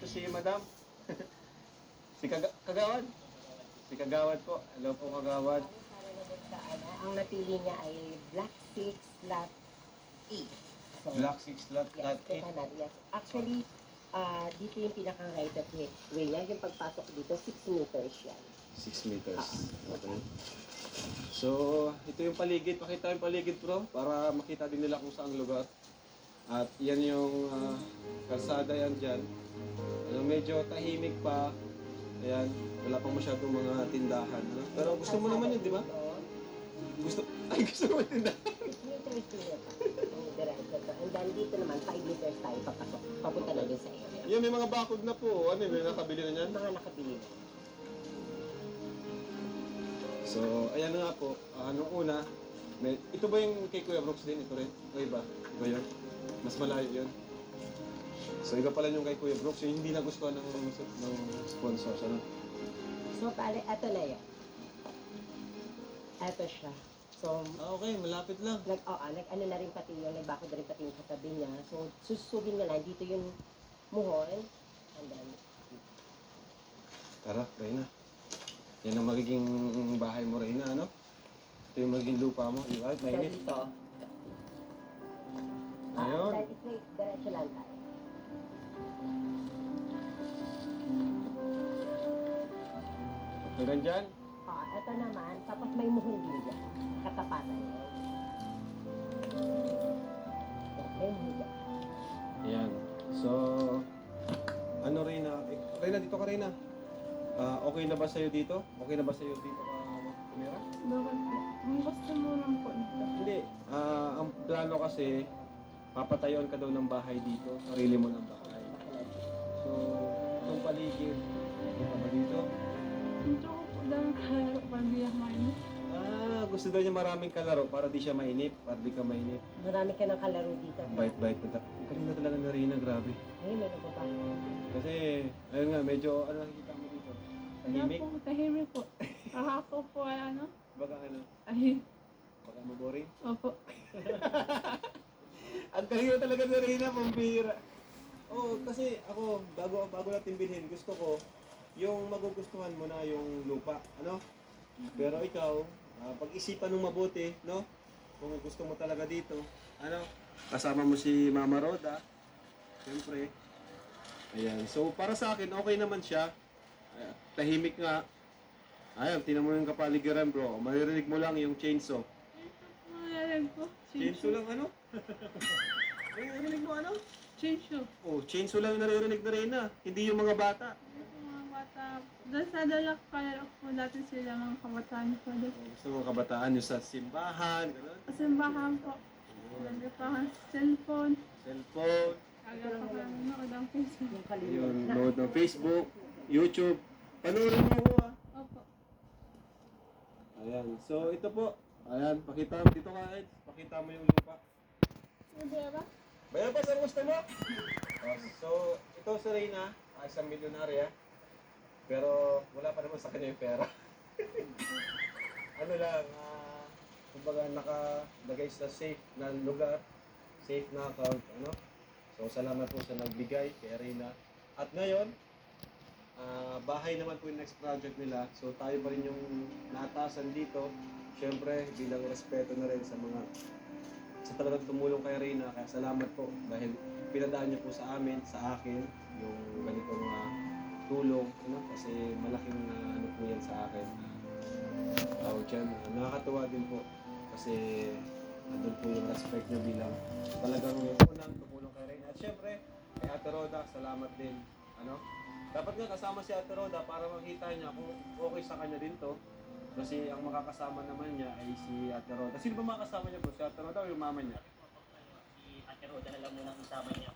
si Madam. Si Kagawad. Si Kagawad po. Hello po, Kagawad. Ang napili niya ay Black 6 Lot 8. So, Black 6 lot, yes, lot 8. kanan, yes. Actually, dito yung pinaka-right of way niya. Yung pagpasok dito, 6 meters yan. 6 meters. Okay. So, ito yung paligid. Pakita yung paligid, bro, para makita din nila kung saan lugar. At yan yung kalsada yan dyan. Medyo tahimik pa. Ayan, wala pang masyadong mga tindahan. No? Pero gusto mo naman yun, di ba? Gusto mo tindahan. 6 meters din yan pa. Ang diretso to. And then dito naman, 5 meters tayo papasok. Papunta na din sa area. Yan, may mga bakod na po. Ano, may nakabili na yan? Mga nakabili na. So, ayan na nga po. Nung una, ito ba yung kay Kuya Brooks din? Ito rin? O iba? Iba yun? Mas malayo yun. So, iba pala yung kay Kuya Brooks. Yung hindi nagustuhan ng sponsor. Ano? So, pare, eto na yan. Eto siya. So, Okay, malapit lang. nag-ano na rin pati yung, nagbakod na rin pati yung katabi niya. So, susugin na lang. Dito yung muhon. And then, Tara, Reyna. Yan ang magiging bahay mo, Reyna, ano? Ito yung magiging lupa mo. Right, so mainit. dito. Ayun. Straight, diretso lang tayo. Hanggang dyan. Ito naman. Tapos may muhon din dyan. Katapatan yun. May muhon dyan. Ayan. So, ano, Reyna? Reyna, dito ka, Reyna. Okay na ba sa'yo dito? Okay na ba sa'yo dito ka tumira? Bakit po? Ang gusto mo lang po dito. Hindi. Ang plano kasi, papatayuan ka daw ng bahay dito. Sarili mo ng bahay. So, itong paligid. Ano ka ba dito? Gusto ko po dahil kalaro pagbiyak mainit. Gusto daw niya maraming kalaro para di siya mainip. Para di ka mainip. Marami ka ng kalaro dito. Bait-bait na. Galing na talaga na Reyna, grabe. Ay, may nababa. Kasi, ayun nga, medyo, ano nakikita mo dito? Tahimik? Wala po, tahimik po. Ako po ay ano? Baka ano? Ay, Baka maboring? opo. Ang galing na talaga na Reyna, pambira. Oo, kasi ako, bago natin bilhin, gusto ko, yung magugustuhan mo na yung lupa, ano? Pero ikaw, pag-isipan ng mabuti, no? Kung gusto mo talaga dito, ano? Kasama mo si Mama Roda, siyempre. Ayan, so para sa akin, okay naman siya. Ayan, tahimik nga. Ayan, tinan mo yung kapaligiran, bro. Maririnig mo lang yung chainsaw. Malalag po. Chainsaw lang, ano? Maririnig mo, ano? Chainsaw. Oh, chainsaw lang yung naririnig na Reyna. Hindi yung mga bata. Ito mga bata. Dahil sa dalak kalaro po dati sila mga kabataan po. Gusto mga kabataan yung sa simbahan, gano'n. Kasimbahan po. Lagi pa ang cellphone. Cellphone, Aga pa kami nood ang Facebook. Yung kalaro. yung nood ng Facebook, YouTube. Panoorin mo ko Opo. Ayan, so ito po. Ayan, pakita mo dito ka, Ed. Pakita mo yung lupa. Hindi ba? Bayan pa, sir, gusto mo? So, ito si Reyna, isang milyonarya. Pero wala pa naman sa kanya yung pera. Ano lang, kumbaga nakalagay sa safe na lugar, safe na account, ano? So, salamat po sa nagbigay kay Reyna. At ngayon, bahay naman po yung next project nila. So, tayo pa rin yung naatasan dito. Siyempre, bilang respeto na rin sa mga sa talagang tumulong kay Reyna. Kaya salamat po dahil pinadaan niyo po sa amin, sa akin, yung ganitong tulong. Ano? Kasi malaking ano po yan sa akin. Tawag dyan. Nakakatuwa din po. Kasi andun po yung respect niyo bilang talagang unang tumulong kay Reyna. At syempre, kay Ate Roda, salamat din. Ano? Dapat nga kasama si Ate Roda para makita niya kung okay sa kanya din to. Kasi ang makakasama naman niya ay si Ate Roda. Sino ba makakasama niya po? Si Ate Roda o yung mama niya? Si Ate Roda na lang muna ang isama niya.